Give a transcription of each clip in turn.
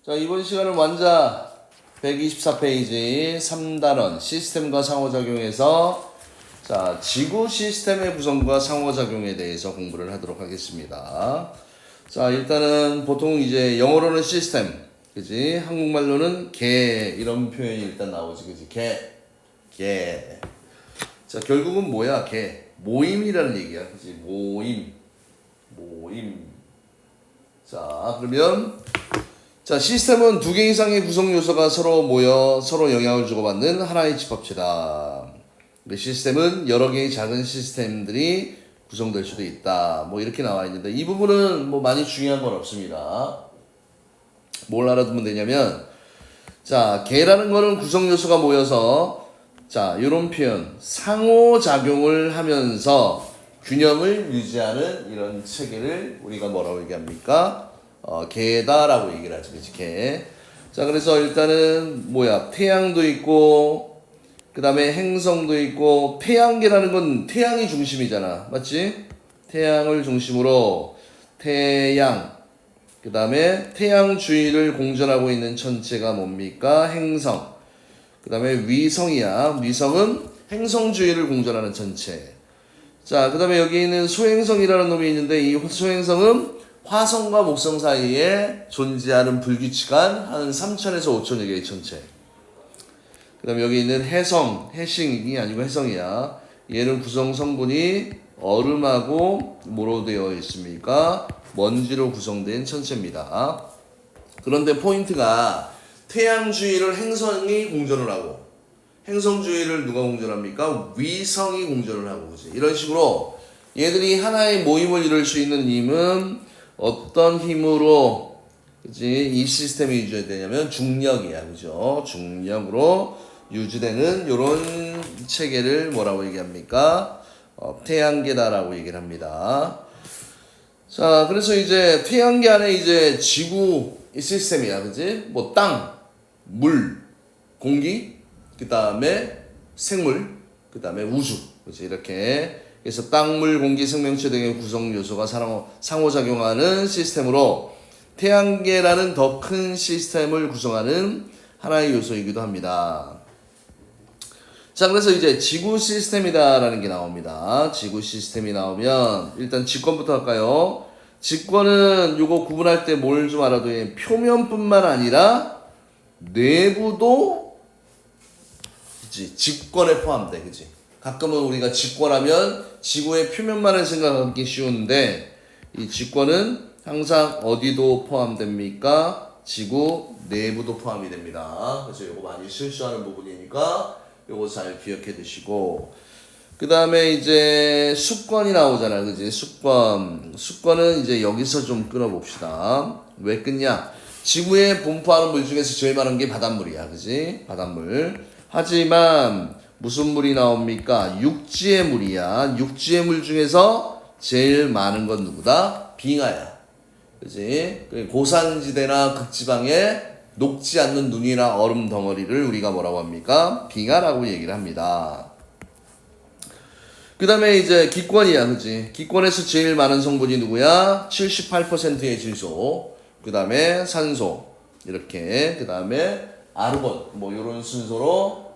자, 이번 시간은 완자 124페이지 3단원 시스템과 상호작용에서 자, 지구 시스템의 구성과 상호작용에 대해서 공부를 하도록 하겠습니다. 자, 일단은 보통 이제 영어로는 시스템, 그지? 한국말로는 개 이런 표현이 일단 나오지, 그지? 개. 자, 결국은 뭐야? 개. 모임이라는 얘기야, 그지? 모임. 자, 그러면 자, 시스템은 두 개 이상의 구성 요소가 서로 모여 서로 영향을 주고받는 하나의 집합체다. 시스템은 여러 개의 작은 시스템들이 구성될 수도 있다. 뭐 이렇게 나와 있는데 이 부분은 뭐 많이 중요한 건 없습니다. 뭘 알아두면 되냐면 자, 개라는 거는 구성 요소가 모여서 자, 이런 표현 상호작용을 하면서 균형을 유지하는 이런 체계를 우리가 뭐라고 얘기합니까? 개다라고 얘기를 하죠. 그치? 개. 자, 그래서 일단은 뭐야? 태양도 있고 그 다음에 행성도 있고 태양계라는 건 태양이 중심이잖아. 맞지? 태양을 중심으로 태양 그 다음에 태양 주위를 공전하고 있는 천체가 뭡니까? 행성. 그 다음에 위성이야. 위성은 행성 주위를 공전하는 천체. 자, 그 다음에 여기 있는 소행성이라는 놈이 있는데 이 소행성은 화성과 목성 사이에 존재하는 불규칙한 한 3천에서 5천여 개의 천체. 그 다음에 여기 있는 해성, 해싱이 아니고 해성이야. 얘는 구성 성분이 얼음하고 뭐로 되어 있습니까? 먼지로 구성된 천체입니다. 그런데 포인트가 태양 주위를 행성이 공전을 하고 행성 주위를 누가 공전합니까? 위성이 공전을 하고 그지? 이런 식으로 얘들이 하나의 모임을 이룰 수 있는 힘은 어떤 힘으로 그지? 이 시스템이 유지되냐면 중력이야. 그죠? 중력으로 유지되는 이런 체계를 뭐라고 얘기합니까? 태양계다라고 얘기를 합니다. 자, 그래서 이제 태양계 안에 이제 지구 시스템이야. 그지? 뭐 땅, 물, 공기, 그 다음에 생물, 그 다음에 우주. 그치? 이렇게. 그래서 땅, 물, 공기, 생명체 등의 구성 요소가 상호작용하는 시스템으로 태양계라는 더 큰 시스템을 구성하는 하나의 요소이기도 합니다. 자, 그래서 이제 지구 시스템이다라는 게 나옵니다. 지구 시스템이 나오면 일단 직권부터 할까요? 직권은 요거 구분할 때 뭘 좀 알아둬야 돼. 표면뿐만 아니라 내부도 그치? 직권에 포함돼. 그치? 가끔은 우리가 직권하면 지구의 표면만을 생각하기 쉬운데 이 직권은 항상 어디도 포함됩니까? 지구 내부도 포함이 됩니다. 그래서 이거 많이 실수하는 부분이니까 이거 잘 기억해 두시고 그 다음에 이제 수권이 나오잖아. 그치? 수권은 이제 여기서 좀 끊어봅시다. 왜 끊냐? 지구에 분포하는 물 중에서 제일 많은 게 바닷물이야. 그치? 바닷물. 하지만 무슨 물이 나옵니까? 육지의 물이야. 육지의 물 중에서 제일 많은 건 누구다? 빙하야. 그치? 고산지대나 극지방에 녹지 않는 눈이나 얼음 덩어리를 우리가 뭐라고 합니까? 빙하라고 얘기를 합니다. 그 다음에 이제 기권이야. 그치? 기권에서 제일 많은 성분이 누구야? 78%의 질소. 그 다음에 산소. 이렇게. 그 다음에 아르곤 뭐 이런 순서로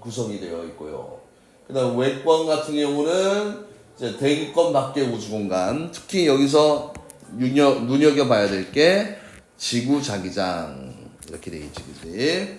구성이 되어 있고요. 그다음 외권 같은 경우는 이제 대기권 밖의 우주 공간, 특히 여기서 눈여겨봐야 될 게 지구 자기장 이렇게 돼 있지, 그지?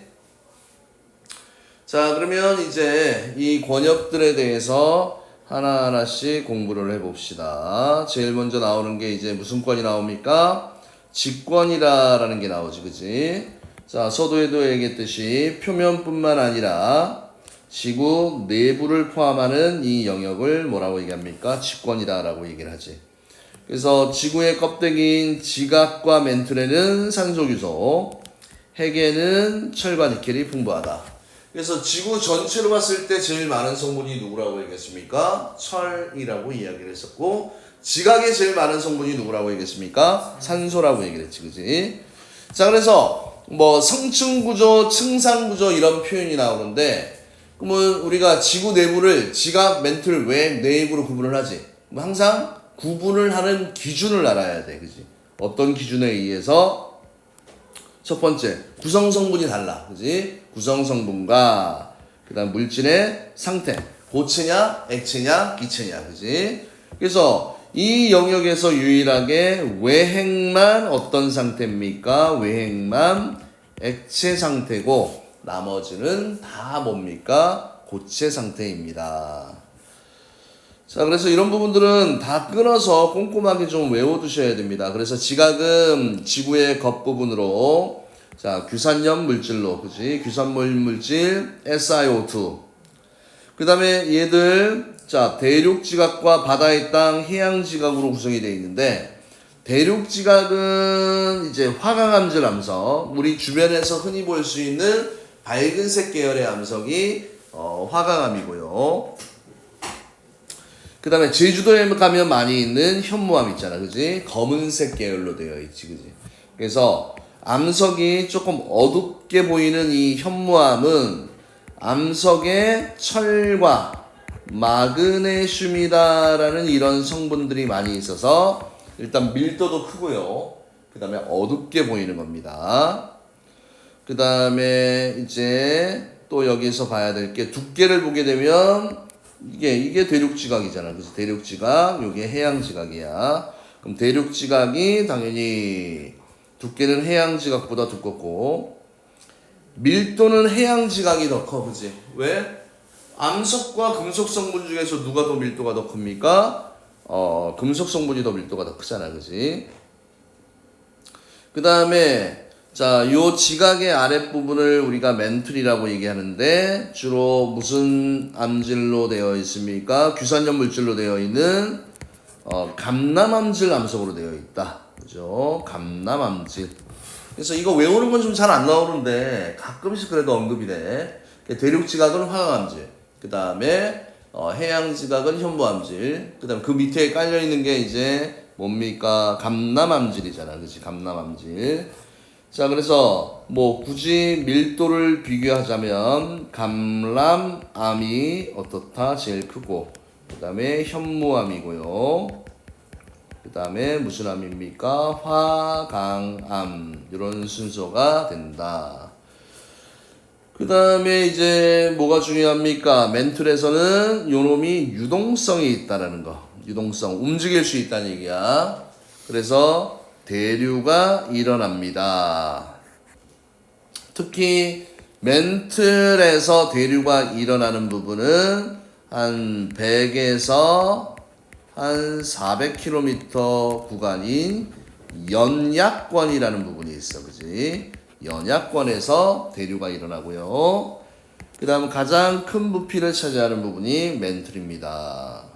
자, 그러면 이제 이 권역들에 대해서 하나하나씩 공부를 해봅시다. 제일 먼저 나오는 게 이제 무슨 권이 나옵니까? 직권이라는 게 나오지, 그지? 자, 서두에도 얘기했듯이 표면뿐만 아니라 지구 내부를 포함하는 이 영역을 뭐라고 얘기합니까? 직권이다라고 얘기를 하지. 그래서 지구의 껍데기인 지각과 멘틀에는 산소규소, 핵에는 철과 니켈이 풍부하다. 그래서 지구 전체로 봤을 때 제일 많은 성분이 누구라고 얘기했습니까? 철이라고 이야기를 했었고, 지각에 제일 많은 성분이 누구라고 얘기했습니까? 산소라고 얘기를 했지, 그지? 자, 그래서 뭐 성층구조, 층상구조 이런 표현이 나오는데 그러면 우리가 지구 내부를 지각, 멘틀, 외, 내부로 구분을 하지. 항상 구분을 하는 기준을 알아야 돼. 그지? 어떤 기준에 의해서 첫 번째, 구성 성분이 달라. 그지? 구성 성분과 그다음 물질의 상태. 고체냐, 액체냐, 기체냐. 그지? 그래서 이 영역에서 유일하게 외핵만 어떤 상태입니까? 외핵만 액체 상태고 나머지는 다 뭡니까? 고체 상태입니다. 자, 그래서 이런 부분들은 다 끊어서 꼼꼼하게 좀 외워두셔야 됩니다. 그래서 지각은 지구의 겉부분으로, 자, 규산염 물질로, 그지? 규산물 물질, SiO2. 그 다음에 얘들, 자, 대륙지각과 바다의 땅, 해양지각으로 구성이 되어 있는데, 대륙지각은 이제 화강암질 암석, 우리 주변에서 흔히 볼 수 있는 밝은색 계열의 암석이 화강암이고요. 그 다음에 제주도에 가면 많이 있는 현무암 있잖아, 그지? 검은색 계열로 되어 있지, 그지? 그래서 암석이 조금 어둡게 보이는 이 현무암은 암석에 철과 마그네슘이다라는 이런 성분들이 많이 있어서 일단 밀도도 크고요. 그 다음에 어둡게 보이는 겁니다. 그 다음에 이제 또 여기서 봐야 될 게 두께를 보게 되면 이게 대륙지각이잖아. 그래서 대륙지각, 요게 해양지각이야. 그럼 대륙지각이 당연히 두께는 해양지각보다 두껍고 밀도는 해양지각이 더 커, 그지? 왜? 암석과 금속 성분 중에서 누가 더 밀도가 더 큽니까? 금속 성분이 더 밀도가 더 크잖아, 그지? 그 다음에 자, 요 지각의 아랫부분을 우리가 멘틀이라고 얘기하는데 주로 무슨 암질로 되어 있습니까? 규산염 물질로 되어 있는 감남암질 암석으로 되어 있다. 그죠? 감남암질. 그래서 이거 외우는 건 좀 잘 안 나오는데 가끔씩 그래도 언급이 돼. 대륙지각은 화강암질. 그 다음에 해양지각은 현무암질. 그 다음에 그 밑에 깔려 있는 게 이제 뭡니까? 감남암질이잖아. 그치? 감남암질. 자, 그래서 뭐 굳이 밀도를 비교하자면 감람암이 어떻다? 제일 크고 그 다음에 현무암이고요. 그 다음에 무슨 암입니까? 화강암. 이런 순서가 된다. 그 다음에 이제 뭐가 중요합니까? 멘틀에서는 요놈이 유동성이 있다라는 거. 유동성, 움직일 수 있다는 얘기야. 그래서 대류가 일어납니다. 특히 멘틀에서 대류가 일어나는 부분은 한 100에서 한 400km 구간인 연약권이라는 부분이 있어, 그지? 연약권에서 대류가 일어나고요. 그 다음 가장 큰 부피를 차지하는 부분이 멘틀입니다.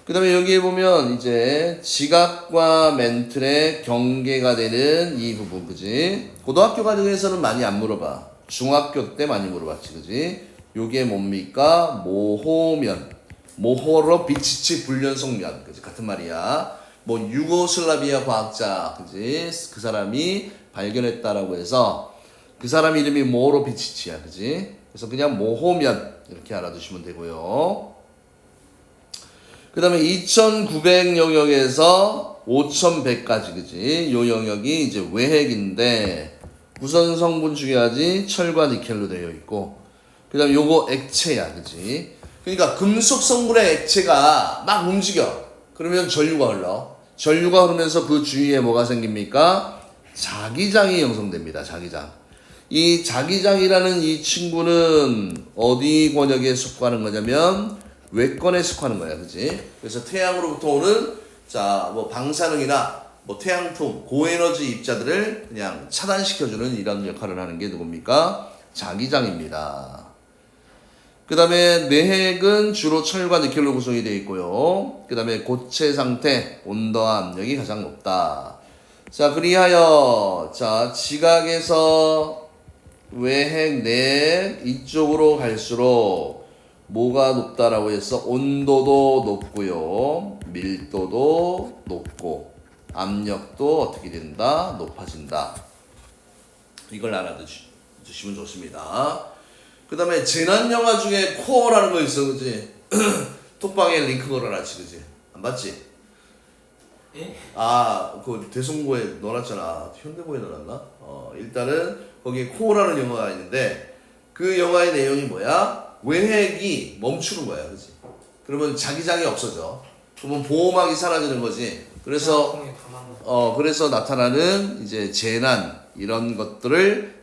그 다음에 여기에 보면 이제 지각과 멘틀의 경계가 되는 이 부분, 그지? 고등학교 과정에서는 많이 안 물어봐. 중학교 때 많이 물어봤지, 그지? 요게 뭡니까? 모호면. 모호로 비치치 불연속면, 그지? 같은 말이야. 뭐 유고슬라비아 과학자, 그지? 그 사람이 발견했다라고 해서 그 사람 이름이 모호로 비치치야, 그지? 그래서 그냥 모호면 이렇게 알아두시면 되고요. 그 다음에 2900 영역에서 5100까지, 그지? 요 영역이 이제 외핵인데, 구성 성분 중요하지? 철과 니켈로 되어 있고, 그 다음에 요거 액체야, 그지? 그러니까 금속 성분의 액체가 막 움직여. 그러면 전류가 흘러. 전류가 흐르면서 그 주위에 뭐가 생깁니까? 자기장이 형성됩니다, 자기장. 이 자기장이라는 이 친구는 어디 권역에 속하는 거냐면, 외권에 속하는 거야, 그지? 그래서 태양으로부터 오는 뭐 방사능이나 뭐 태양풍, 고에너지 입자들을 그냥 차단시켜주는 이런 역할을 하는 게 누굽니까? 자기장입니다. 그 다음에 내핵은 주로 철과 니켈로 구성이 되어 있고요. 그 다음에 고체 상태, 온도와 압력이 가장 높다. 자, 그리하여 자 지각에서 외핵, 내핵 이쪽으로 갈수록 뭐가 높다라고 해서 온도도 높고요, 밀도도 높고 압력도 어떻게 된다? 높아진다. 이걸 알아두시면 좋습니다. 그 다음에 재난 영화 중에 코어라는 거 있어, 그지? 톡방에 링크 걸어놨지, 그지? 안 봤지? 예? 그 대성고에 넣어놨잖아. 현대고에 넣어놨나? 일단은 거기에 코어라는 영화가 있는데 그 영화의 내용이 뭐야? 외핵이 멈추는 거야, 그렇지? 그러면 자기장이 없어져. 그러면 보호막이 사라지는 거지. 그래서 그래서 나타나는 이제 재난 이런 것들을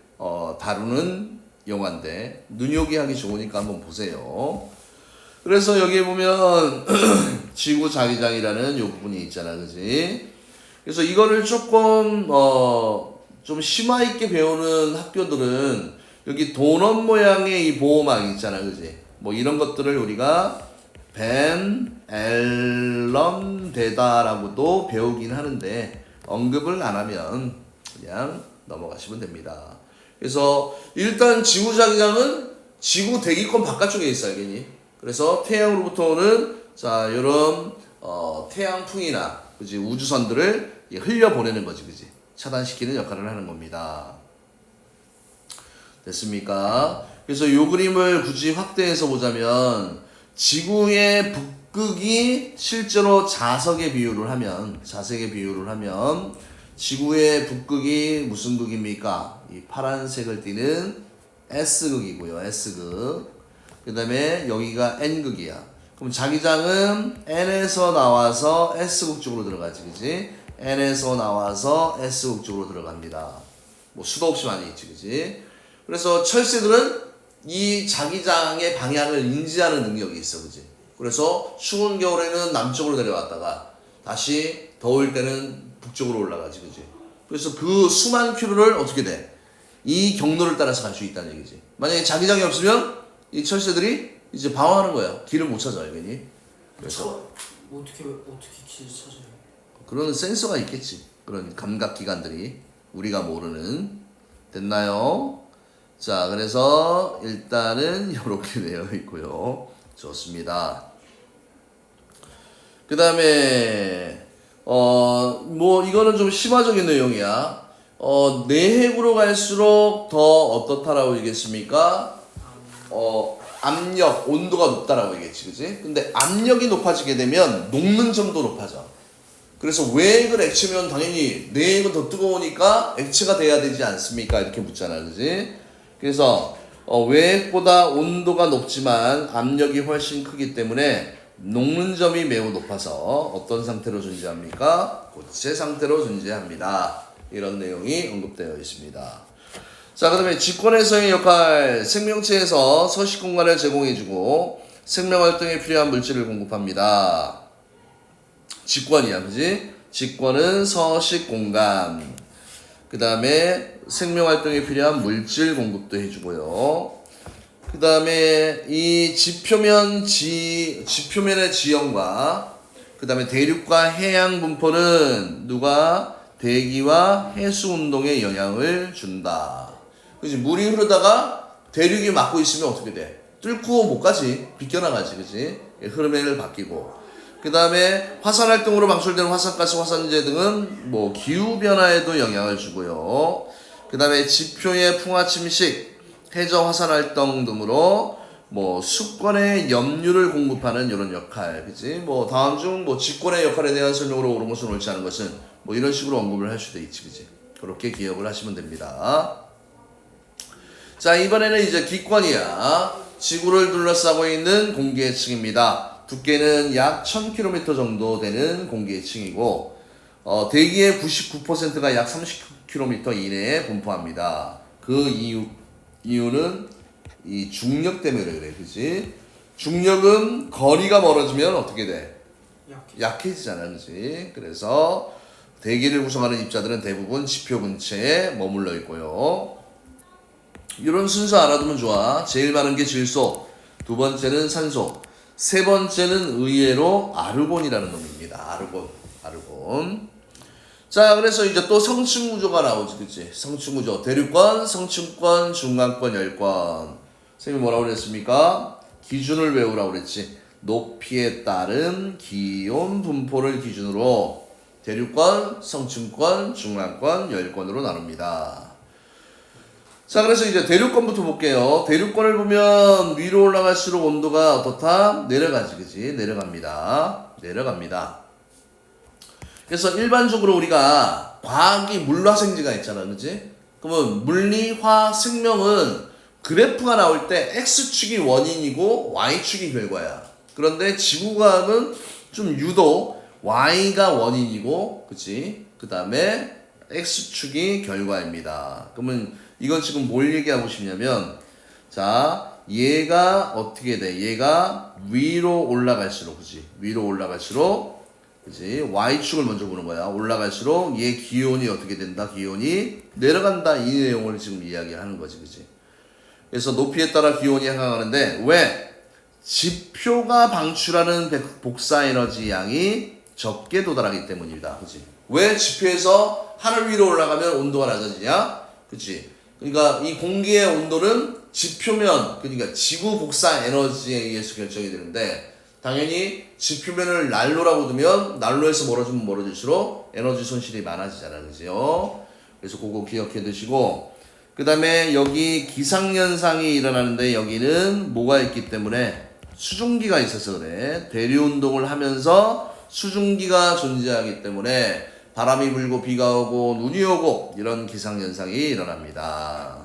다루는 영화인데 눈요기 하기 좋으니까 한번 보세요. 그래서 여기 보면 지구 자기장이라는 요 부분이 있잖아, 그지? 그래서 이거를 조금 좀 심화 있게 배우는 학교들은 여기 도넛 모양의 이 보호막 있잖아, 그지? 뭐 이런 것들을 우리가 벤 앨런 데다라고도 배우긴 하는데 언급을 안 하면 그냥 넘어가시면 됩니다. 그래서 일단 지구 자기장은 지구 대기권 바깥쪽에 있어요, 알겠니? 그래서 태양으로부터 오는 자 이런 태양풍이나 그지 우주선들을 흘려 보내는 거지, 그지? 차단시키는 역할을 하는 겁니다. 됐습니까? 그래서 이 그림을 굳이 확대해서 보자면 지구의 북극이 실제로 자석에 비유를 하면 지구의 북극이 무슨 극입니까? 이 파란색을 띠는 S극이고요. S극. 그 다음에 여기가 N극이야. 그럼 자기장은 N에서 나와서 S극 쪽으로 들어가지, 그지? N에서 나와서 S극 쪽으로 들어갑니다. 뭐 수도 없이 많이 있지, 그지? 그래서 철새들은 이 자기장의 방향을 인지하는 능력이 있어, 그지? 그래서 추운 겨울에는 남쪽으로 내려왔다가 다시 더울 때는 북쪽으로 올라가지, 그지? 그래서 그 수만 킬로를 어떻게 돼? 이 경로를 따라서 갈 수 있다는 얘기지. 만약에 자기장이 없으면 이 철새들이 이제 방황하는 거야. 길을 못 찾아, 알겠니? 그래서 어떻게 길을 찾아요? 그런 센서가 있겠지. 그런 감각 기관들이 우리가 모르는. 됐나요? 자, 그래서 일단은 이렇게 되어 있고요. 좋습니다. 그 다음에 뭐 이거는 좀 심화적인 내용이야. 내핵으로 갈수록 더 어떻다라고 얘기했습니까? 압력, 온도가 높다라고 얘기했지, 그지? 근데 압력이 높아지게 되면 녹는 점도 높아져. 그래서 외핵은 액체면 당연히 내핵은 더 뜨거우니까 액체가 돼야 되지 않습니까? 이렇게 묻잖아, 그지? 그래서 외핵보다 온도가 높지만 압력이 훨씬 크기 때문에 녹는 점이 매우 높아서 어떤 상태로 존재합니까? 고체 상태로 존재합니다. 이런 내용이 언급되어 있습니다. 자, 그 다음에 직권에서의 역할, 생명체에서 서식 공간을 제공해주고 생명활동에 필요한 물질을 공급합니다. 직권이야, 그지? 직권은 서식 공간, 그 다음에 생명활동에 필요한 물질 공급도 해주고요. 그 다음에 이 지표면의 지형과 그 다음에 대륙과 해양 분포는 누가? 대기와 해수 운동에 영향을 준다. 그지? 물이 흐르다가 대륙이 막고 있으면 어떻게 돼? 뚫고 못 가지. 비껴나가지, 그지? 흐름을 바뀌고. 그 다음에 화산 활동으로 방출되는 화산가스, 화산재 등은 뭐 기후 변화에도 영향을 주고요. 그 다음에 지표의 풍화 침식, 해저 화산 활동 등으로 뭐 수권의 염류를 공급하는 이런 역할, 그지? 뭐 다음 중 뭐 직권의 역할에 대한 설명으로 옳은 것은 옳지 않은 것은 뭐 이런 식으로 언급을 할 수도 있지, 그지? 그렇게 기억을 하시면 됩니다. 자, 이번에는 이제 기권이야. 지구를 둘러싸고 있는 공기의 층입니다. 두께는 약 1000km 정도 되는 공기의 층이고 대기의 99%가 약 30km 이내에 분포합니다. 그 이유는 이 중력 때문에 그래, 그지? 중력은 거리가 멀어지면 어떻게 돼? 약해지잖아, 그지? 그래서 대기를 구성하는 입자들은 대부분 지표 근처에 머물러 있고요. 이런 순서 알아두면 좋아. 제일 많은 게 질소, 두 번째는 산소, 세 번째는 의외로 아르곤이라는 놈입니다. 아르곤. 자, 그래서 이제 또 성층 구조가 나오지, 그치? 성층 구조. 대륙권, 성층권, 중간권, 열권. 선생님이 뭐라고 그랬습니까? 기준을 외우라고 그랬지. 높이에 따른 기온 분포를 기준으로 대륙권, 성층권, 중간권, 열권으로 나눕니다. 자, 그래서 이제 대륙권부터 볼게요. 대륙권을 보면 위로 올라갈수록 온도가 어떻다? 내려가지, 그지? 내려갑니다. 그래서 일반적으로 우리가 과학이 물화생지가 있잖아, 그지? 그 그러면 물리, 화, 생명은 그래프가 나올 때 X축이 원인이고 Y축이 결과야. 그런데 지구과학은 좀 유독 Y가 원인이고, 그치? 그 다음에 X축이 결과입니다. 그러면 이건 지금 뭘 얘기하고 싶냐면, 자, 얘가 어떻게 돼? 얘가 위로 올라갈수록, 그치? 위로 올라갈수록, 그치? Y축을 먼저 보는 거야. 올라갈수록 얘 기온이 어떻게 된다? 기온이 내려간다. 이 내용을 지금 이야기하는 거지, 그치? 그래서 높이에 따라 기온이 향하는데, 왜? 지표가 방출하는 복사 에너지 양이 적게 도달하기 때문입니다. 그치? 왜 지표에서 하늘 위로 올라가면 온도가 낮아지냐? 그치? 그러니까 이 공기의 온도는 지표면, 그러니까 지구 복사 에너지에 의해서 결정이 되는데, 당연히 지표면을 난로라고 두면 난로에서 멀어지면 멀어질수록 에너지 손실이 많아지잖아. 그죠? 그래서 그거 기억해 두시고, 그 다음에 여기 기상현상이 일어나는데 여기는 뭐가 있기 때문에 수증기가 있어서 그래. 대류운동을 하면서 수증기가 존재하기 때문에 바람이 불고 비가 오고 눈이 오고 이런 기상현상이 일어납니다.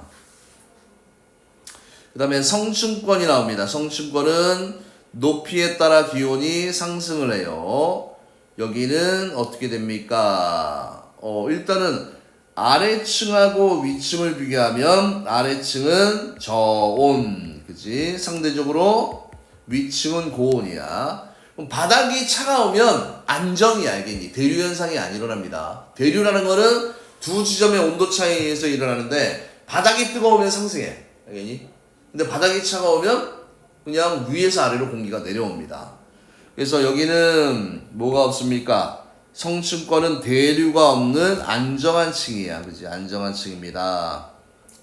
그 다음에 성층권이 나옵니다. 성층권은 높이에 따라 기온이 상승을 해요. 여기는 어떻게 됩니까? 일단은 아래층하고 위층을 비교하면 아래층은 저온, 그치? 상대적으로 위층은 고온이야. 그럼 바닥이 차가우면 안정이 알겠니? 대류 현상이 안 일어납니다. 대류라는 거는 두 지점의 온도 차이에서 일어나는데 바닥이 뜨거우면 상승해. 알겠니? 근데 바닥이 차가우면 그냥 위에서 아래로 공기가 내려옵니다. 그래서 여기는 뭐가 없습니까? 성층권은 대류가 없는 안정한 층이야. 그지? 안정한 층입니다.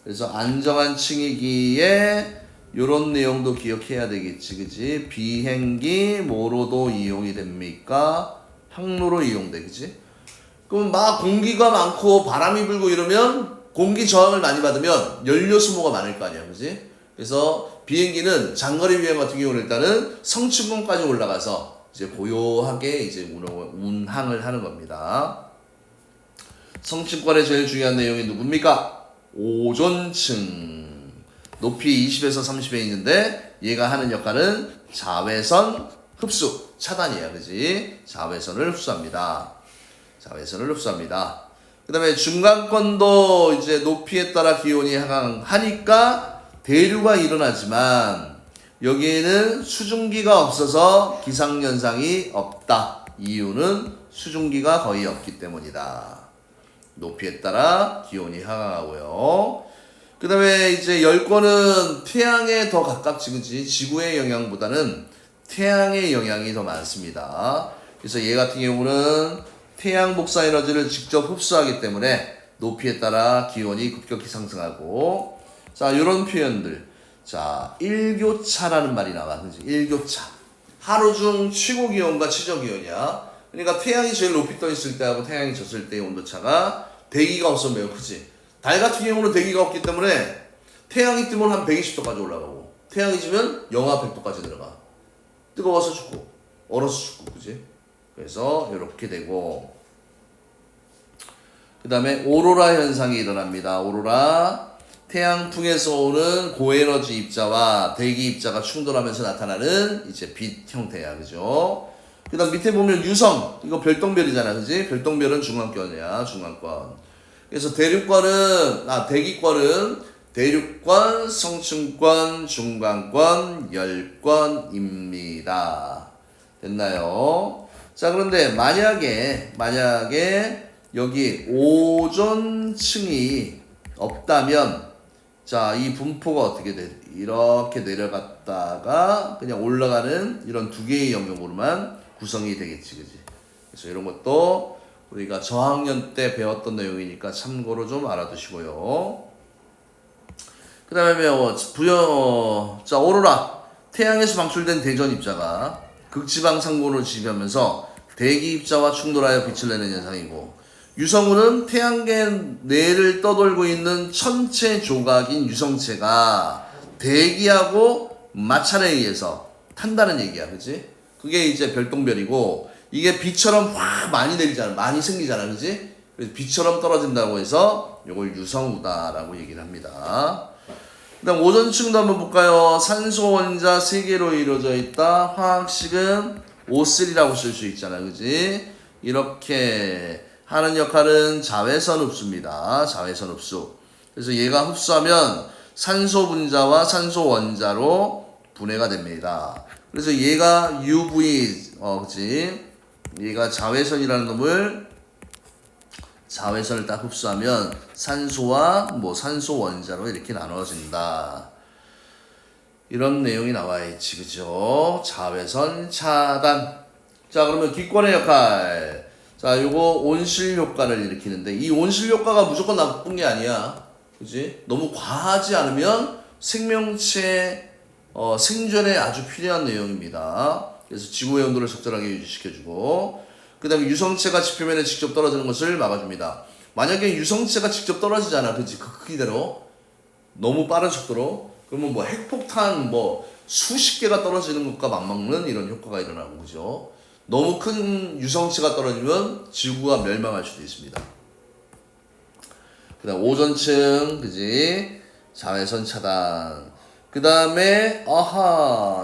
그래서 안정한 층이기에 요런 내용도 기억해야 되겠지. 그지? 비행기 뭐로도 이용이 됩니까? 항로로 이용돼. 그지? 그럼 막 공기가 많고 바람이 불고 이러면 공기 저항을 많이 받으면 연료 소모가 많을 거 아니야. 그지? 그래서 비행기는 장거리 비행 같은 경우는 일단은 성층권까지 올라가서 이제 고요하게 이제 운항을 하는 겁니다. 성층권의 제일 중요한 내용이 누굽니까? 오존층. 높이 20에서 30에 있는데 얘가 하는 역할은 자외선 흡수, 차단이야. 그지? 자외선을 흡수합니다. 자외선을 흡수합니다. 그 다음에 중간권도 이제 높이에 따라 기온이 하니까 대류가 일어나지만 여기에는 수증기가 없어서 기상현상이 없다. 이유는 수증기가 거의 없기 때문이다. 높이에 따라 기온이 하강하고요. 그 다음에 이제 열권은 태양에 더 가깝지, 그치? 지구의 영향보다는 태양의 영향이 더 많습니다. 그래서 얘 같은 경우는 태양 복사 에너지를 직접 흡수하기 때문에 높이에 따라 기온이 급격히 상승하고, 자, 요런 표현들. 자, 일교차라는 말이 나와. 그치? 일교차. 하루 중 최고 기온과 최저 기온이야. 그러니까 태양이 제일 높이 떠 있을 때하고 태양이 졌을 때의 온도차가 대기가 없으면 매우 크지. 달 같은 경우는 대기가 없기 때문에 태양이 뜨면 한 120도까지 올라가고 태양이 지면 영하 100도까지 내려가. 뜨거워서 죽고 얼어서 죽고, 그지? 그래서 이렇게 되고, 그 다음에 오로라 현상이 일어납니다. 오로라, 태양풍에서 오는 고에너지 입자와 대기 입자가 충돌하면서 나타나는 이제 빛 형태야. 그죠? 그 다음 밑에 보면 유성, 이거 별똥별이잖아. 그지? 별똥별은 중간권이야. 중간권. 그래서 대기권은 대륙권, 성층권, 중간권, 열권입니다. 됐나요? 자, 그런데 만약에 여기 오존층이 없다면, 자, 이 분포가 어떻게 돼? 이렇게 내려갔다가 그냥 올라가는 이런 두 개의 영역으로만 구성이 되겠지, 그지? 그래서 이런 것도 우리가 저학년 때 배웠던 내용이니까 참고로 좀 알아두시고요. 그 다음에 자, 오로라. 태양에서 방출된 대전 입자가 극지방 상공을 지배하면서 대기 입자와 충돌하여 빛을 내는 현상이고, 유성우는 태양계 내를 떠돌고 있는 천체 조각인 유성체가 대기하고 마찰에 의해서 탄다는 얘기야. 그치? 그게 이제 별똥별이고, 이게 비처럼 확 많이 내리잖아. 많이 생기잖아. 그치? 그래서 비처럼 떨어진다고 해서 이걸 유성우다라고 얘기를 합니다. 그다음 오존층도 한번 볼까요? 산소 원자 3개로 이루어져 있다. 화학식은 O3라고 쓸 수 있잖아, 그지? 이렇게 하는 역할은 자외선 흡수입니다. 자외선 흡수. 그래서 얘가 흡수하면 산소 분자와 산소 원자로 분해가 됩니다. 그래서 얘가 UV, 그치? 얘가 자외선이라는 놈을 자외선을 딱 흡수하면 산소와 산소 원자로 이렇게 나눠진다. 이런 내용이 나와 있지, 그죠? 자외선 차단. 자, 그러면 기권의 역할. 자, 요거 온실 효과를 일으키는데 이 온실 효과가 무조건 나쁜 게 아니야. 그지? 너무 과하지 않으면 생명체 생존에 아주 필요한 내용입니다. 그래서 지구의 온도를 적절하게 유지시켜주고, 그 다음에 유성체가 지표면에 직접 떨어지는 것을 막아줍니다. 만약에 유성체가 직접 떨어지잖아, 그치? 그 크기대로 너무 빠른 속도로, 그러면 핵폭탄 수십 개가 떨어지는 것과 맞먹는 이런 효과가 일어나고, 그죠? 너무 큰 유성체가 떨어지면 지구가 멸망할 수도 있습니다. 그 다음 오존층, 그지? 자외선 차단. 그 다음에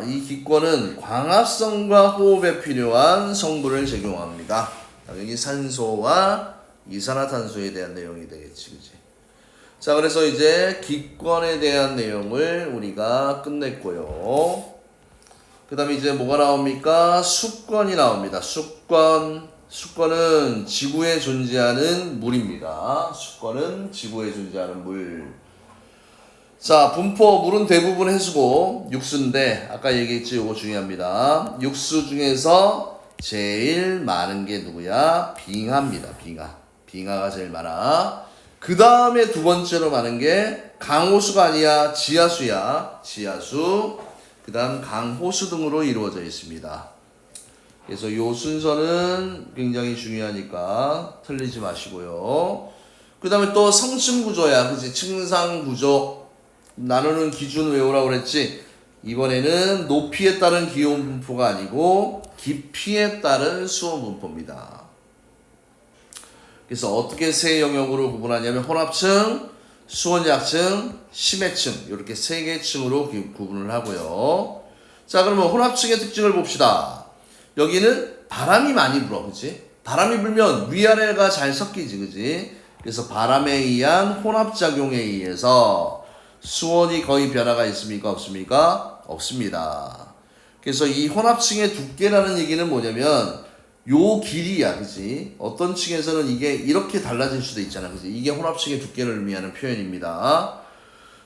이 기권은 광합성과 호흡에 필요한 성분을 제공합니다. 당연히 산소와 이산화탄소에 대한 내용이 되겠지, 그지? 자, 그래서 이제 기권에 대한 내용을 우리가 끝냈고요. 그 다음에 이제 뭐가 나옵니까? 수권이 나옵니다. 수권은 지구에 존재하는 물입니다. 수권은 지구에 존재하는 물. 자, 분포, 물은 대부분 해수고 육수인데 아까 얘기했지, 요거 중요합니다. 육수 중에서 제일 많은 게 누구야? 빙하입니다. 빙하가 제일 많아. 그 다음에 두 번째로 많은 게 강호수가 아니야, 지하수야. 지하수, 그 다음 강호수 등으로 이루어져 있습니다. 그래서 요 순서는 굉장히 중요하니까 틀리지 마시고요. 그 다음에 또 성층 구조야, 그치? 층상 구조 나누는 기준 외우라고 그랬지? 이번에는 높이에 따른 기온 분포가 아니고 깊이에 따른 수온 분포입니다. 그래서 어떻게 세 영역으로 구분하냐면 혼합층, 수온약층, 심해층, 이렇게 세 개 층으로 구분을 하고요. 자, 그러면 혼합층의 특징을 봅시다. 여기는 바람이 많이 불어, 그치? 바람이 불면 위아래가 잘 섞이지, 그치? 그래서 바람에 의한 혼합작용에 의해서 수온이 거의 변화가 있습니까? 없습니까? 없습니다. 그래서 이 혼합층의 두께라는 얘기는 뭐냐면 요 길이야, 그치? 어떤 층에서는 이게 이렇게 달라질 수도 있잖아, 그치? 이게 혼합층의 두께를 의미하는 표현입니다.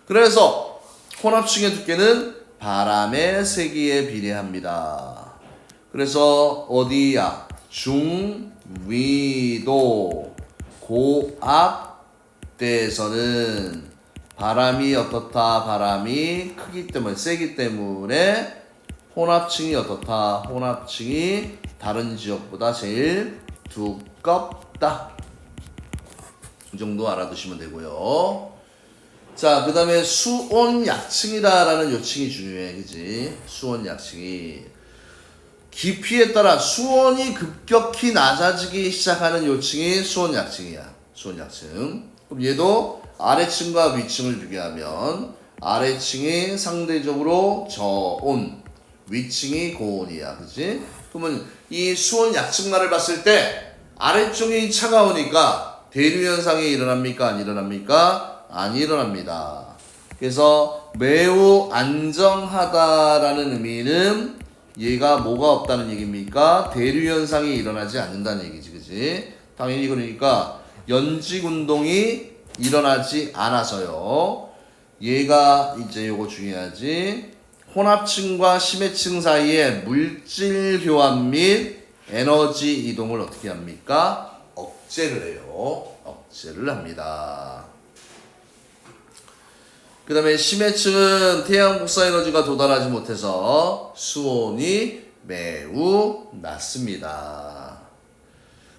그래서 혼합층의 두께는 바람의 세기에 비례합니다. 그래서 어디야? 중, 위, 도, 고압대에서는 바람이 어떻다? 바람이 크기 때문에, 세기 때문에 혼합층이 어떻다? 혼합층이 다른 지역보다 제일 두껍다. 이 정도 알아두시면 되고요. 자, 그 다음에 수온약층이다라는 요층이 중요해, 그지? 수온약층이 깊이에 따라 수온이 급격히 낮아지기 시작하는 요층이 수온약층이야. 수온약층. 그럼 얘도 아래층과 위층을 비교하면 아래층이 상대적으로 저온, 위층이 고온이야, 그치? 그러면 이 수온 약층만을 봤을 때 아래쪽이 차가우니까 대류 현상이 일어납니까? 안 일어납니까? 안 일어납니다. 그래서 매우 안정하다라는 의미는 얘가 뭐가 없다는 얘기입니까? 대류 현상이 일어나지 않는다는 얘기지, 그치? 당연히 그러니까 연직 운동이 일어나지 않아서요. 얘가 이제 요거 중요하지. 혼합층과 심해층 사이에 물질 교환 및 에너지 이동을 어떻게 합니까? 억제를 해요. 억제를 합니다. 그 다음에 심해층은 태양 복사 에너지가 도달하지 못해서 수온이 매우 낮습니다.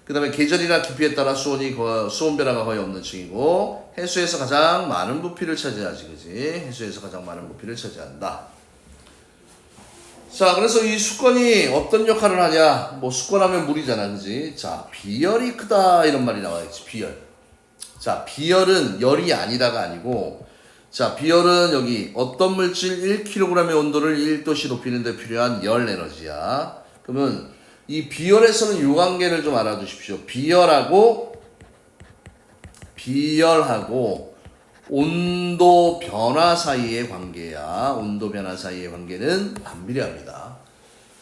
그 다음에 계절이나 깊이에 따라 수온 변화가 거의 없는 층이고 해수에서 가장 많은 부피를 차지하지, 그지? 해수에서 가장 많은 부피를 차지한다. 자, 그래서 이 수건이 어떤 역할을 하냐? 뭐 수건하면 물이잖아, 그지? 자, 비열이 크다 이런 말이 나와야지. 비열. 자, 비열은 열이 아니다가 아니고, 자, 비열은 여기 어떤 물질 1kg의 온도를 1도씨 높이는 데 필요한 열 에너지야. 그러면 이 비열에서는 요 관계를 좀 알아두십시오. 비열하고 온도 변화 사이의 관계야. 온도 변화 사이의 관계는 반비례합니다.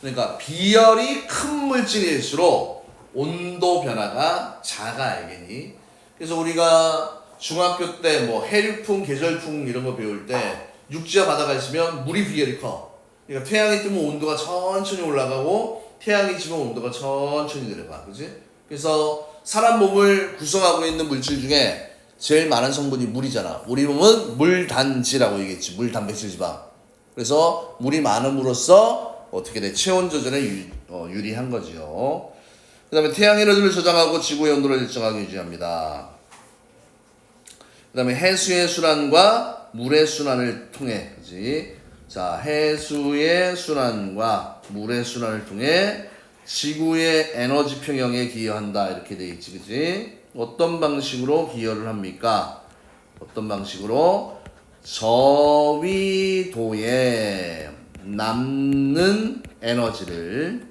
그러니까 비열이 큰 물질일수록 온도 변화가 작아, 알겠니? 그래서 우리가 중학교 때 뭐 해류풍, 계절풍 이런 거 배울 때 육지와 바다가 있으면 물이 비열이 커. 그러니까 태양이 뜨면 온도가 천천히 올라가고 태양이 지면 온도가 천천히 내려가. 그지? 그래서 사람 몸을 구성하고 있는 물질 중에 제일 많은 성분이 물이잖아. 우리 몸은 물단지라고 얘기했지. 물단백질 지방. 그래서 물이 많음으로써 어떻게 돼? 체온 조절에 유리한 거지요. 그 다음에 태양 에너지를 저장하고 지구의 온도를 일정하게 유지합니다. 그 다음에 해수의 순환과 물의 순환을 통해, 그지? 자, 해수의 순환과 물의 순환을 통해 지구의 에너지 평형에 기여한다. 이렇게 돼 있지, 그지? 어떤 방식으로 기여를 합니까? 어떤 방식으로? 저위도에 남는 에너지를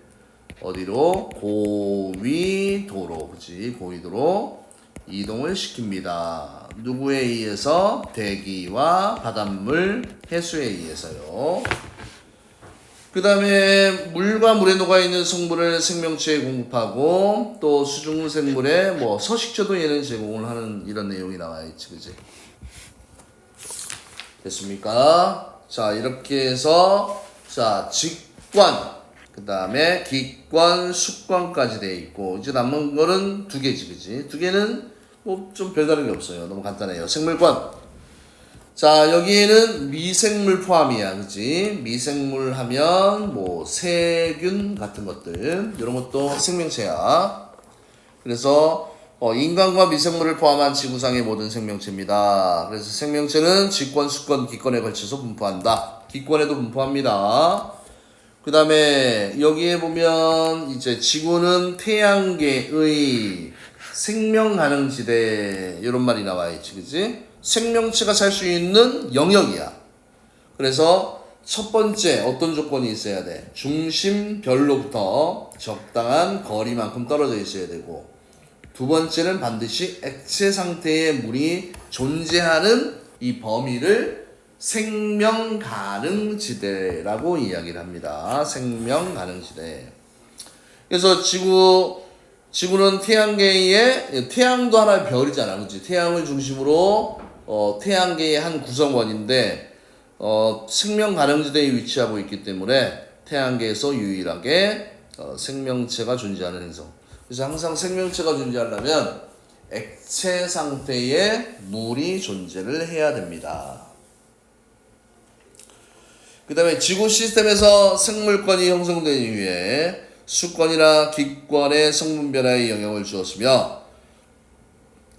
어디로? 고위도로, 그치? 고위도로 이동을 시킵니다. 누구에 의해서? 대기와 바닷물, 해수에 의해서요. 그 다음에 물과 물에 녹아있는 성분을 생명체에 공급하고 또 수중생물에 뭐 서식처도 얘는 제공을 하는 이런 내용이 나와있지, 그지? 됐습니까? 자, 이렇게 해서 자, 직관, 그 다음에 기관, 숙관까지 돼 있고 이제 남은 거는 두 개지, 그지? 두 개는 뭐 좀 별다른 게 없어요. 너무 간단해요. 생물관. 자, 여기에는 미생물 포함이야, 그치? 미생물 하면 뭐 세균 같은 것들 이런 것도 생명체야. 그래서 인간과 미생물을 포함한 지구상의 모든 생명체입니다. 그래서 생명체는 직권, 수권, 기권에 걸쳐서 분포한다. 기권에도 분포합니다. 그 다음에 여기에 보면 이제 지구는 태양계의 생명 가능 지대 이런 말이 나와 있지, 그치? 생명체가 살 수 있는 영역이야. 그래서 첫 번째 어떤 조건이 있어야 돼? 중심별로부터 적당한 거리만큼 떨어져 있어야 되고, 두 번째는 반드시 액체 상태의 물이 존재하는 이 범위를 생명 가능 지대라고 이야기를 합니다. 생명 가능 지대. 그래서 지구는 태양계의 태양도 하나의 별이잖아, 그렇지? 태양을 중심으로 태양계의 한 구성원인데 생명 가능지대에 위치하고 있기 때문에 태양계에서 유일하게 생명체가 존재하는 행성. 그래서 항상 생명체가 존재하려면 액체 상태의 물이 존재를 해야 됩니다. 그 다음에 지구 시스템에서 생물권이 형성된 이후에 수권이나 기권의 성분 변화에 영향을 주었으며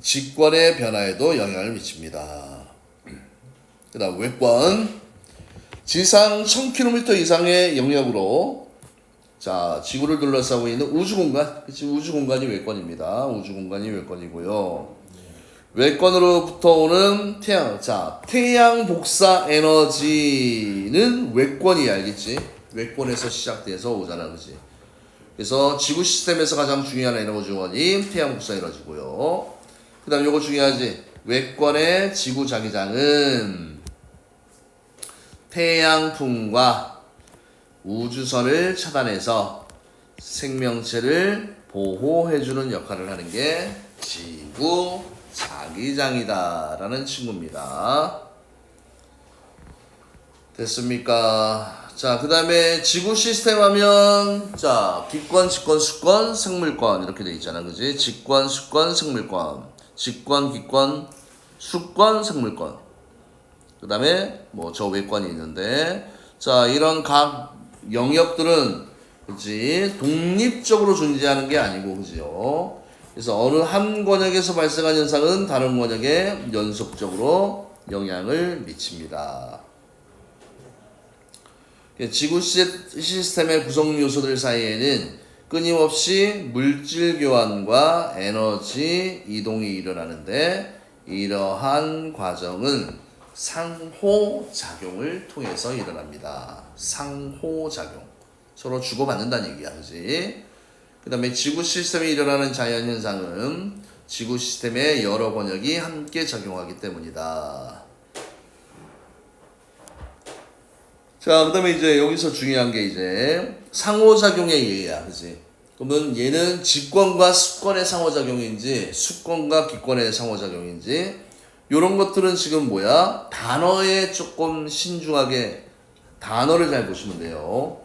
직권의 변화에도 영향을 미칩니다. 그 다음 외권. 지상 1000km 이상의 영역으로 자, 지구를 둘러싸고 있는 우주공간. 그치? 우주공간이 외권입니다. 우주공간이 외권이고요. 외권으로부터 오는 태양. 자, 태양 복사 에너지는 외권이 알겠지? 외권에서 시작돼서 오잖아, 그치? 그래서 지구 시스템에서 가장 중요한 에너지원이 태양 복사 에너지고요. 그 다음 요거 중요하지. 외권의 지구 자기장은 태양풍과 우주선을 차단해서 생명체를 보호해주는 역할을 하는 게 지구 자기장이다 라는 친구입니다. 됐습니까? 자, 그 다음에 지구 시스템 하면 자, 기권, 직권, 수권, 생물권 이렇게 돼 있잖아, 그지? 직권, 수권, 생물권, 직권, 기권, 수권, 생물권. 그 다음에 뭐 저 외권이 있는데, 자, 이런 각 영역들은 그지 독립적으로 존재하는 게 아니고, 그지요? 그래서 어느 한 권역에서 발생한 현상은 다른 권역에 연속적으로 영향을 미칩니다. 지구 시스템의 구성 요소들 사이에는 끊임없이 물질 교환과 에너지 이동이 일어나는데 이러한 과정은 상호작용을 통해서 일어납니다. 상호작용. 서로 주고받는다는 얘기야, 그지? 그 다음에 지구 시스템에 일어나는 자연현상은 지구 시스템의 여러 권역이 함께 작용하기 때문이다. 자, 그 다음에 이제 여기서 중요한 게 이제 상호작용의 예야, 그지? 그러면 얘는 직권과 수권의 상호작용인지 수권과 기권의 상호작용인지 요런 것들은 지금 뭐야? 단어에 조금 신중하게 단어를 잘 보시면 돼요.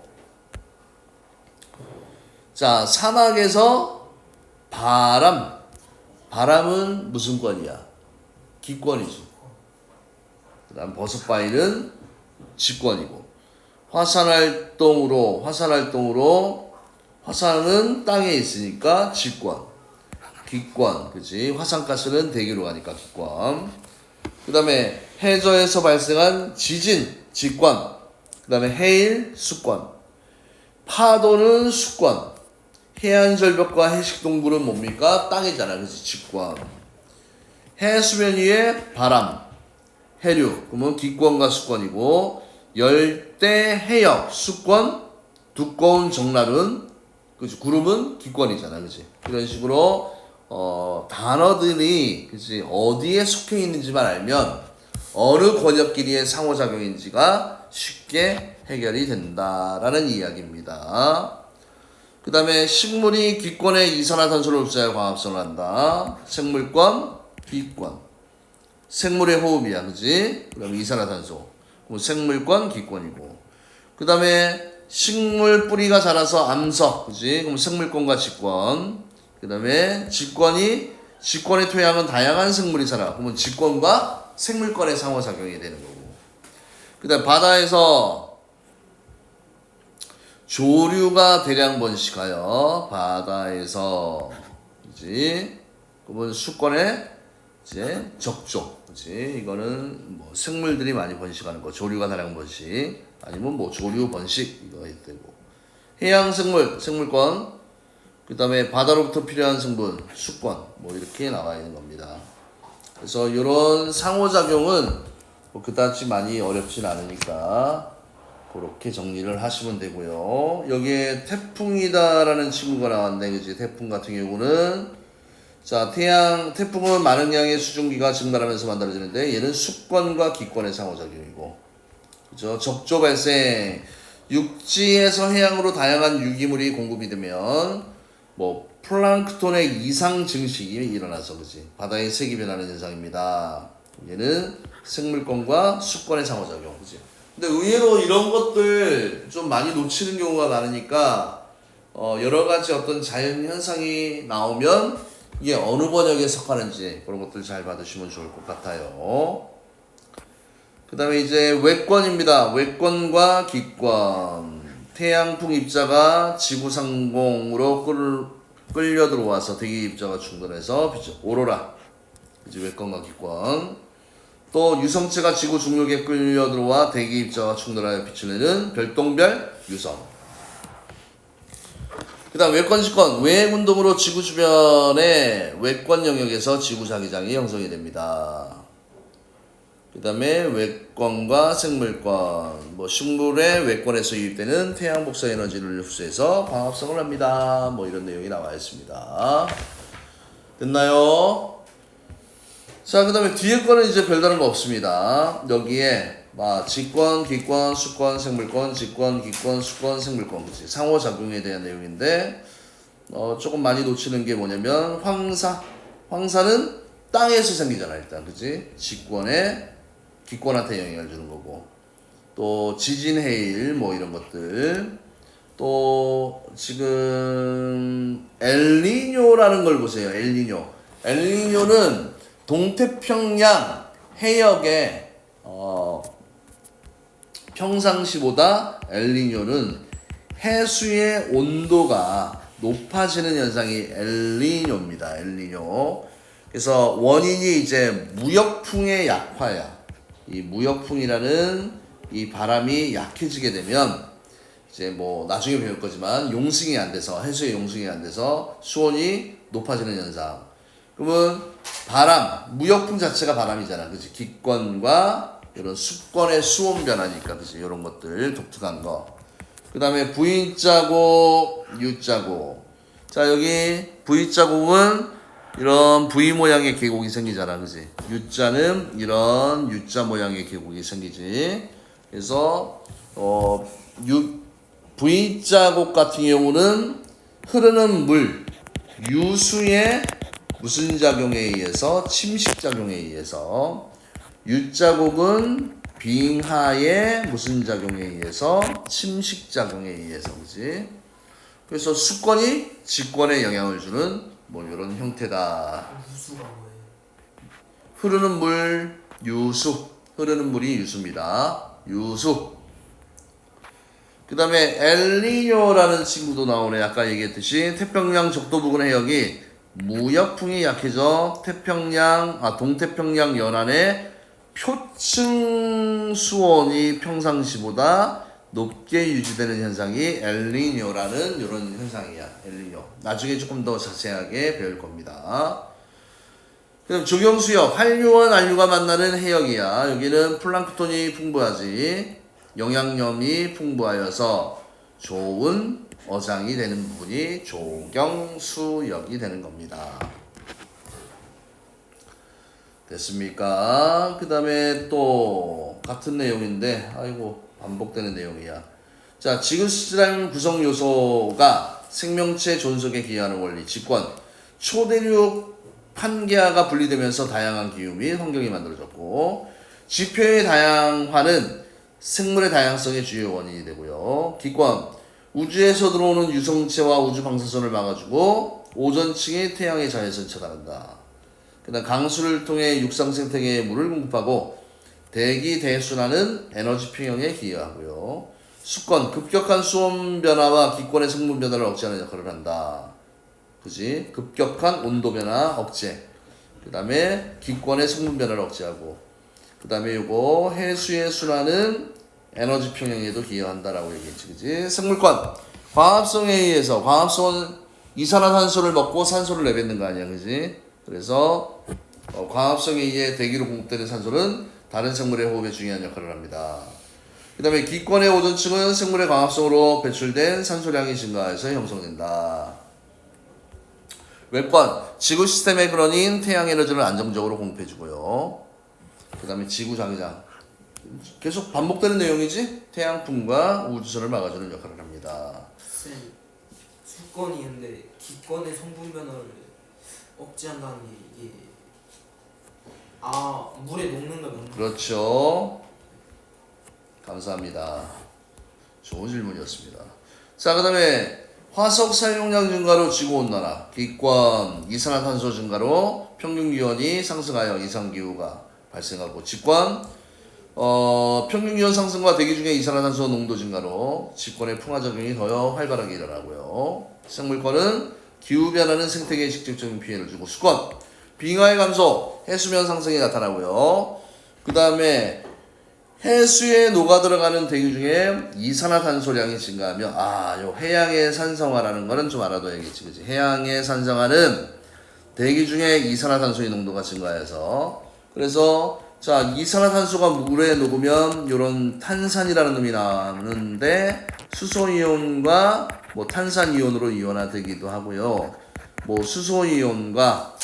자, 사막에서 바람은 무슨 권이야? 기권이지. 그 다음 버섯바위는 직권이고 화산활동으로 화산은 땅에 있으니까 직권, 기권, 그치? 화산가스는 대기로 가니까 기권. 그 다음에 해저에서 발생한 지진, 직권. 그 다음에 해일, 수권. 파도는 수권. 해안절벽과 해식동굴은 뭡니까? 땅이잖아, 그치? 직권. 해수면 위에 바람, 해류, 그러면 기권과 수권이고, 열대 해역, 수권, 두꺼운 적날은, 그치? 구름은 기권이잖아, 그치? 이런 식으로, 단어들이, 그치? 어디에 속해 있는지만 알면, 어느 권역끼리의 상호작용인지가 쉽게 해결이 된다라는 이야기입니다. 그 다음에 식물이 기권에 이산화탄소를 흡수하여 광합성을 한다. 생물권, 기권. 생물의 호흡이야, 그지? 그 다음에 이산화탄소. 그럼 생물권, 기권이고. 그 다음에 식물 뿌리가 자라서 암석, 그지? 그럼 생물권과 직권. 그 다음에 직권의 토양은 다양한 생물이 살아. 그러면 직권과 생물권의 상호작용이 되는 거고. 그 다음에 바다에서 조류가 대량 번식하여 바다에서, 그지? 그러면 수권의 이제 적조, 그지? 이거는 뭐 생물들이 많이 번식하는 거, 조류가 다량 번식, 아니면 뭐 조류 번식 이거 해도 되고. 해양 생물권, 그 다음에 바다로부터 필요한 성분, 수권, 뭐 이렇게 나와 있는 겁니다. 그래서 이런 상호작용은 뭐 그다지 많이 어렵진 않으니까. 그렇게 정리를 하시면 되고요. 여기에 태풍이다라는 친구가 나왔는데, 그지? 태풍 같은 경우는, 자, 태풍은 많은 양의 수증기가 증발하면서 만들어지는데, 얘는 수권과 기권의 상호작용이고, 그죠? 적조 발생, 육지에서 해양으로 다양한 유기물이 공급이 되면, 뭐, 플랑크톤의 이상 증식이 일어나서, 그지? 바다의 색이 변하는 현상입니다. 얘는 생물권과 수권의 상호작용, 그지? 근데 의외로 이런 것들 좀 많이 놓치는 경우가 많으니까 여러 가지 어떤 자연 현상이 나오면 이게 어느 번역에 속하는지 그런 것들 잘 받으시면 좋을 것 같아요. 그 다음에 이제 외권입니다. 외권과 기권. 태양풍 입자가 지구 상공으로 끌려 들어와서 대기 입자가 충돌해서 오로라. 이제 외권과 기권. 또 유성체가 지구 중력에 끌려 들어와 대기 입자와 충돌하여 빛을 내는 별똥별 유성. 그 다음 외권, 직권. 외핵 운동으로 지구 주변의 외권 영역에서 지구 자기장이 형성이 됩니다. 그 다음에 외권과 생물권. 뭐 식물의 외권에서 유입되는 태양 복사 에너지를 흡수해서 광합성을 합니다. 뭐 이런 내용이 나와 있습니다. 됐나요? 자, 그 다음에 뒤에 거는 이제 별다른 거 없습니다. 여기에 직권, 기권, 수권, 생물권, 직권, 기권, 수권, 생물권, 그치? 상호작용에 대한 내용인데 조금 많이 놓치는 게 뭐냐면 황사는 땅에서 생기잖아 일단, 그치? 직권에 기권한테 영향을 주는 거고, 또 지진, 해일 뭐 이런 것들, 또 지금 엘니뇨라는 걸 보세요. 엘니뇨는 동태평양 해역의 평상시보다 엘니뇨는 해수의 온도가 높아지는 현상이 엘니뇨입니다. 엘니뇨. 그래서 원인이 이제 무역풍의 약화야. 이 무역풍이라는 이 바람이 약해지게 되면 이제 뭐 나중에 배울 거지만 용승이 안 돼서 해수의 용승이 안 돼서 수온이 높아지는 현상. 그러면 바람, 무역풍 자체가 바람이잖아, 그지? 기권과 이런 수권의 수온 변화니까, 그지? 이런 것들 독특한 거. 그 다음에 V자국, U자국. 자, 여기 V자국은 이런 V 모양의 계곡이 생기잖아, 그지? U자는 이런 U자 모양의 계곡이 생기지. 그래서 V자국 같은 경우는 흐르는 물, 유수의 무슨 작용에 의해서? 침식 작용에 의해서. U자국은 빙하의 무슨 작용에 의해서? 침식 작용에 의해서, 그지? 그래서 수권이 직권에 영향을 주는 뭐 이런 형태다. 우수가 뭐예요? 흐르는 물, 유수. 흐르는 물이 유수입니다. 유수. 그 다음에 엘니뇨라는 친구도 나오네. 아까 얘기했듯이 태평양 적도 부근 해역이 무역풍이 약해져 동태평양 연안의 표층 수온이 평상시보다 높게 유지되는 현상이 엘니뇨라는 이런 현상이야. 엘니뇨. 나중에 조금 더 자세하게 배울 겁니다. 그럼 조경수역, 한류와 난류가 만나는 해역이야. 여기는 플랑크톤이 풍부하지. 영양염이 풍부하여서 좋은 어장이 되는 부분이 조경수역이 되는 겁니다. 됐습니까? 그 다음에 또 같은 내용인데 아이고 반복되는 내용이야. 자, 지구시스템 구성 요소가 생명체 존속에 기여하는 원리, 직권. 초대륙 판게아가 분리되면서 다양한 기후 및 환경이 만들어졌고, 지표의 다양화는 생물의 다양성의 주요 원인이 되고요. 기권. 우주에서 들어오는 유성체와 우주 방사선을 막아주고 오존층이 태양의 자외선을 차단한다. 그다음 강수를 통해 육상 생태계에 물을 공급하고 대기 대순환은 에너지 평형에 기여하고요. 수권. 급격한 수온 변화와 기권의 성분 변화를 억제하는 역할을 한다. 그지? 급격한 온도 변화 억제. 그 다음에 기권의 성분 변화를 억제하고, 그 다음에 요거 해수의 순환은 에너지 평형에도 기여한다라고 얘기했지, 그지? 생물권. 광합성에 의해서, 광합성은 이산화탄소를 먹고 산소를 내뱉는 거 아니야, 그지? 그래서 광합성에 의해 대기로 공급되는 산소는 다른 생물의 호흡에 중요한 역할을 합니다. 그 다음에 기권의 오존층은 생물의 광합성으로 배출된 산소량이 증가해서 형성된다. 외권. 지구 시스템의 근원인 태양 에너지를 안정적으로 공급해주고요. 그 다음에 지구 자기장. 계속 반복되는 내용이지? 태양풍과 우주선을 막아주는 역할을 합니다. 쌤, 수권이 근데 기권의 성분 변화를 억제한다는 게 이게 물에 녹는다 녹는. 그렇죠. 감사합니다. 좋은 질문이었습니다. 자, 그 다음에 화석 사용량 증가로 지구온난화, 기권, 이산화탄소 증가로 평균기온이 상승하여 이상기후가 발생하고, 직권, 평균기온 상승과 대기 중의 이산화탄소 농도 증가로 직권의 풍화작용이 더 활발하게 일어나고요. 생물권은 기후변화는 생태계에 직접적인 피해를 주고, 수권, 빙하의 감소, 해수면 상승이 나타나고요. 그 다음에 해수에 녹아 들어가는 대기 중에 이산화탄소량이 증가하며, 요 해양의 산성화라는 거는 좀 알아둬야겠지, 그치? 해양의 산성화는 대기 중에 이산화탄소의 농도가 증가해서, 그래서 자, 이산화탄소가 물에 녹으면 요런 탄산이라는 놈이 나오는데 수소이온과 뭐 탄산이온으로 이온화되기도 하고요. 뭐 수소이온과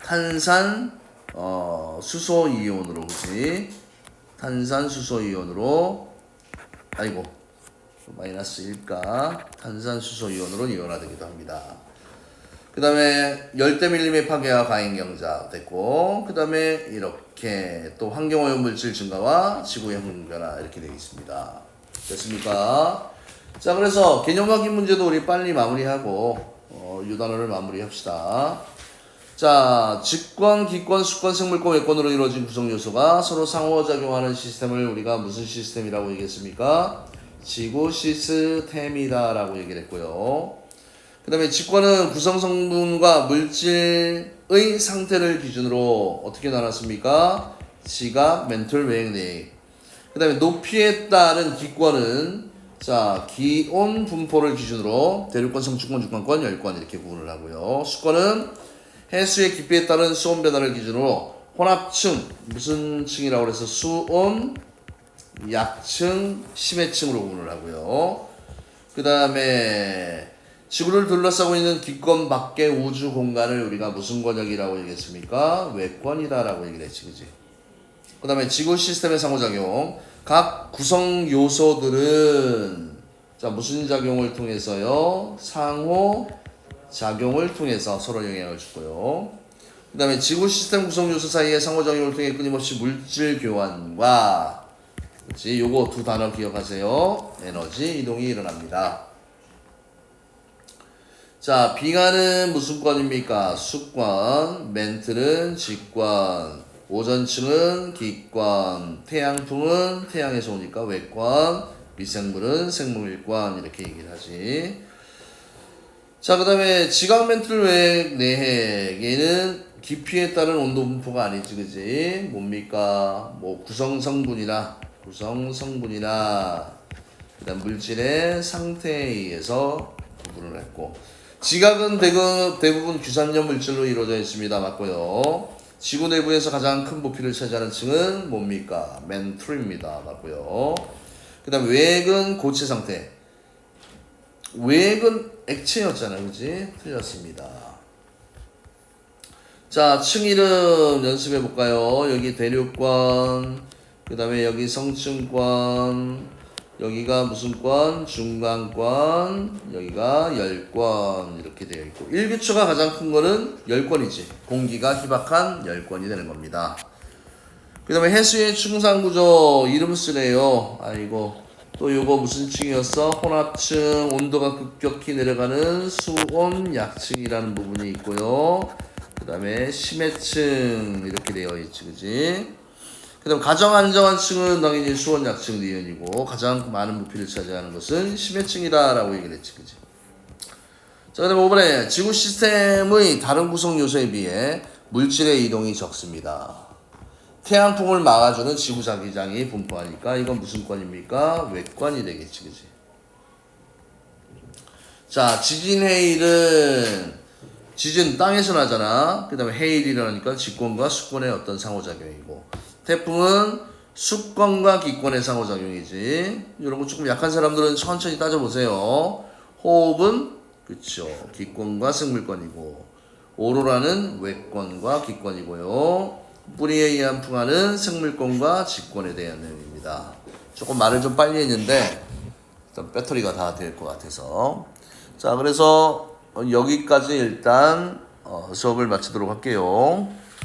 탄산 수소이온으로, 그치? 탄산 수소이온으로, 아이고 마이너스 1가 탄산 수소이온으로 이온화되기도 합니다. 그 다음에 열대 밀림의 파괴와 과잉 경작 됐고, 그 다음에 이렇게 또 환경오염 물질 증가와 지구의 환경 변화 이렇게 되어 있습니다. 됐습니까? 자, 그래서 개념 확인 문제도 우리 빨리 마무리하고 이 단어를 마무리합시다. 자, 직권, 기권, 수권, 생물권, 외권으로 이루어진 구성 요소가 서로 상호작용하는 시스템을 우리가 무슨 시스템이라고 얘기했습니까? 지구 시스템이다라고 얘기를 했고요. 그 다음에 직권은 구성 성분과 물질의 상태를 기준으로 어떻게 나눴습니까? 지각, 멘틀, 외액, 내액. 그 다음에 높이에 따른 기권은 자 기온 분포를 기준으로 대륙권, 성층권, 중간권, 열권 이렇게 구분을 하고요. 수권은 해수의 깊이에 따른 수온 변화를 기준으로 혼합층 무슨 층이라고 해서 수온, 약층, 심해층으로 구분을 하고요. 그 다음에 지구를 둘러싸고 있는 기권 밖의 우주 공간을 우리가 무슨 권역이라고 얘기했습니까? 외권이다라고 얘기를 했지, 그지? 그 다음에 지구 시스템의 상호작용. 각 구성 요소들은 자 무슨 작용을 통해서요? 상호 작용을 통해서 서로 영향을 주고요. 그 다음에 지구 시스템 구성 요소 사이의 상호작용을 통해 끊임없이 물질 교환과 그렇지? 요거 두 단어 기억하세요. 에너지 이동이 일어납니다. 자, 빙하는 무슨 권입니까? 수권, 멘틀은 직권, 오전층은 기권, 태양풍은 태양에서 오니까 외권, 미생물은 생물권 이렇게 얘기를 하지. 자, 그 다음에 지각, 멘틀, 외액, 내핵 얘는 깊이에 따른 온도 분포가 아니지, 그지? 뭡니까? 뭐 구성 성분이나 그다음 물질의 상태에 의해서 구분을 했고, 지각은 대부분 규산염 물질로 이루어져 있습니다. 맞고요. 지구 내부에서 가장 큰 부피를 차지하는 층은 뭡니까? 멘틀입니다. 맞고요. 그 다음 외액은 고체 상태. 외액은 액체였잖아요. 그지? 틀렸습니다. 자, 층 이름 연습해 볼까요? 여기 대륙권, 그 다음에 여기 성층권, 여기가 무슨 권? 중간권, 여기가 열권 이렇게 되어 있고, 일교초가 가장 큰 거는 열권이지. 공기가 희박한 열권이 되는 겁니다. 그 다음에 해수의 충상구조 이름 쓰래요. 아이고, 또 요거 무슨 층이었어? 혼합층, 온도가 급격히 내려가는 수온 약층이라는 부분이 있고요. 그 다음에 심해층 이렇게 되어 있지, 그지? 그 다음 가장 안정한 층은 당연히 수온, 약층, 니은이고, 가장 많은 부피를 차지하는 것은 심해층이다 라고 얘기를 했지, 그지? 자, 그 다음에 5번에 지구 시스템의 다른 구성 요소에 비해 물질의 이동이 적습니다. 태양풍을 막아주는 지구 자기장이 분포하니까 이건 무슨 권입니까? 외권이 되겠지, 그지? 자, 지진 해일은 지진 땅에서 나잖아. 그 다음에 해일이 일어나니까 직권과 수권의 어떤 상호작용이고, 태풍은 수권과 기권의 상호작용이지. 이런 거 조금 약한 사람들은 천천히 따져보세요. 호흡은 그쵸, 기권과 생물권이고, 오로라는 외권과 기권이고요. 뿌리에 의한 풍화는 생물권과 직권에 대한 내용입니다. 조금 말을 좀 빨리 했는데 일단 배터리가 다 될 것 같아서. 자, 그래서 여기까지 일단 수업을 마치도록 할게요.